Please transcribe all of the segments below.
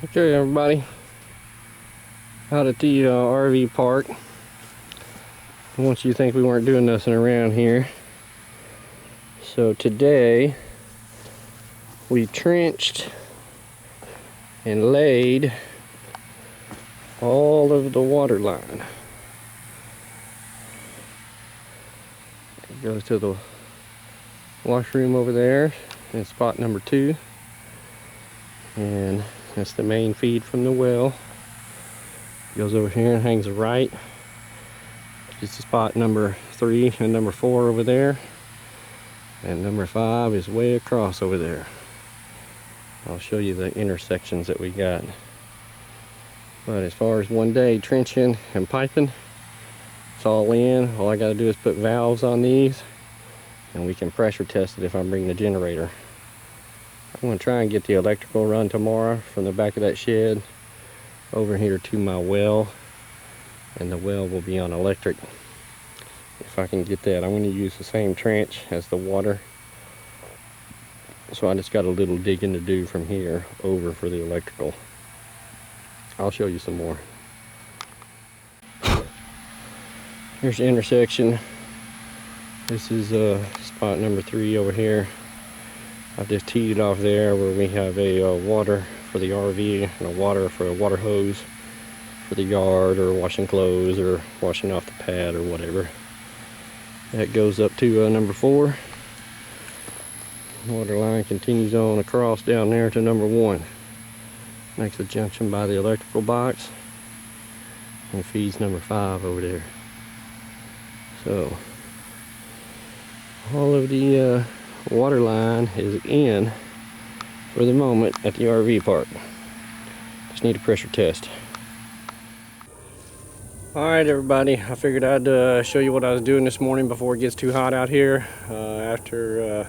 Okay, everybody, out at the RV park. Once you think we weren't doing nothing around here. So today we trenched and laid all of the water line. It goes to the washroom over there in spot number 2, and that's the main feed from the well. Goes over here and hangs right. It's spot number 3 and number 4 over there, and number 5 is way across over there. I'll show you the intersections that we got. But as far as one day trenching and piping, it's all in. All I got to do is put valves on these, and we can pressure test it if I bring the generator. I'm going to try and get the electrical run tomorrow from the back of that shed over here to my well, and the well will be on electric if I can get that. I'm going to use the same trench as the water, so I just got a little digging to do from here over for the electrical. I'll show you some more. Here's the intersection. This is spot number 3 over here. I've just teed it off there where we have a water for the RV and a water for a water hose for the yard, or washing clothes or washing off the pad or whatever. That goes up to number 4. Water line continues on across down there to number 1. Makes a junction by the electrical box and feeds number 5 over there. So all of the water line is in for the moment at the RV park. Just need a pressure test. Alright everybody, I figured I'd show you what I was doing this morning before it gets too hot out here. After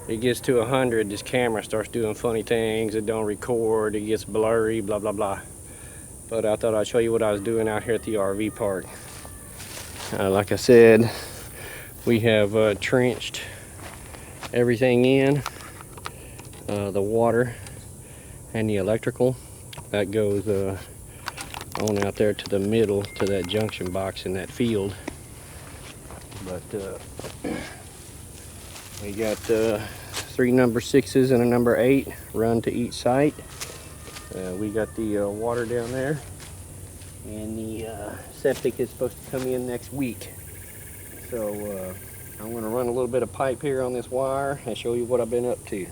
it gets to 100, this camera starts doing funny things. It don't record, it gets blurry, blah blah blah. But I thought I'd show you what I was doing out here at the RV park. Like I said, we have trenched everything in. The water and the electrical, that goes on out there to the middle to that junction box in that field. But we got 3 number 6s and a number 8 run to each site. We got the water down there, and the septic is supposed to come in next week. So I'm going to run a little bit of pipe here on this wire and show you what I've been up to.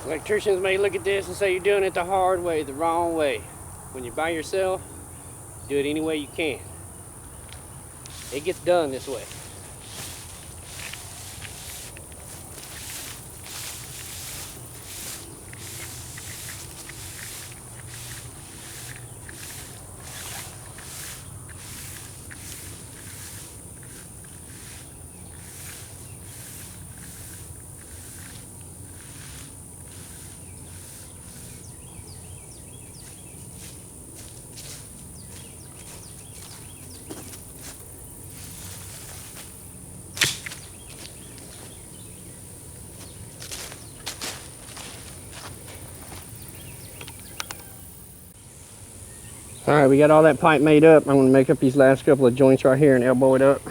Electricians may look at this and say you're doing it the hard way, the wrong way. When you're by yourself, do it any way you can. It gets done this way. All right, we got all that pipe made up. I'm gonna make up these last couple of joints right here and elbow it up.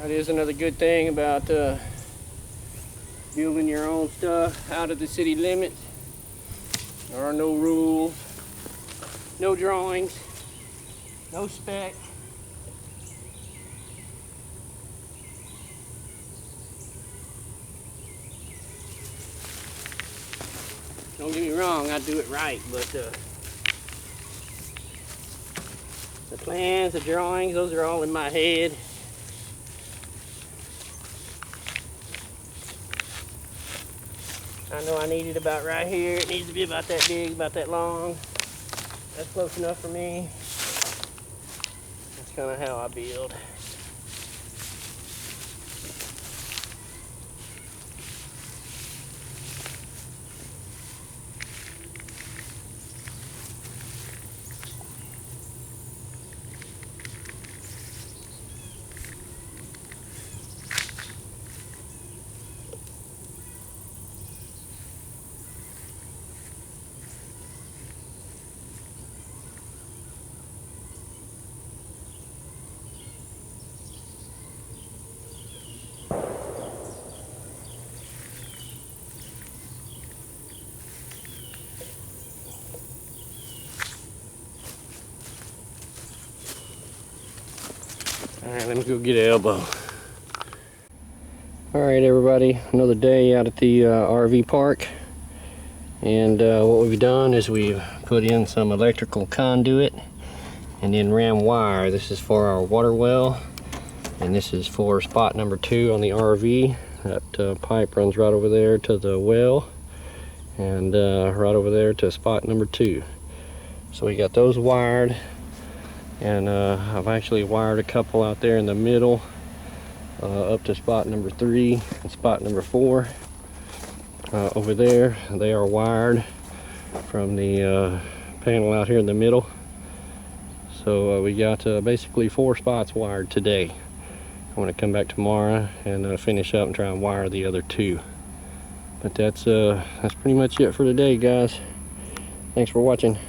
That is another good thing about building your own stuff out of the city limits. There are no rules, no drawings, no spec. Don't get me wrong, I do it right, but the plans, the drawings, those are all in my head. I know I need it about right here. It needs to be about that big, about that long. That's close enough for me. That's kind of how I build. Alright, let me go get an elbow. Alright everybody, another day out at the RV park. And what we've done is we've put in some electrical conduit and then ran wire. This is for our water well, and this is for spot number 2 on the RV. That pipe runs right over there to the well, and right over there to spot number 2. So we got those wired. And I've actually wired a couple out there in the middle up to spot number 3 and spot number 4 over there. They are wired from the panel out here in the middle. So we got basically 4 spots wired today. I'm going to come back tomorrow and finish up and try and wire the other 2. But that's pretty much it for today, guys. Thanks for watching.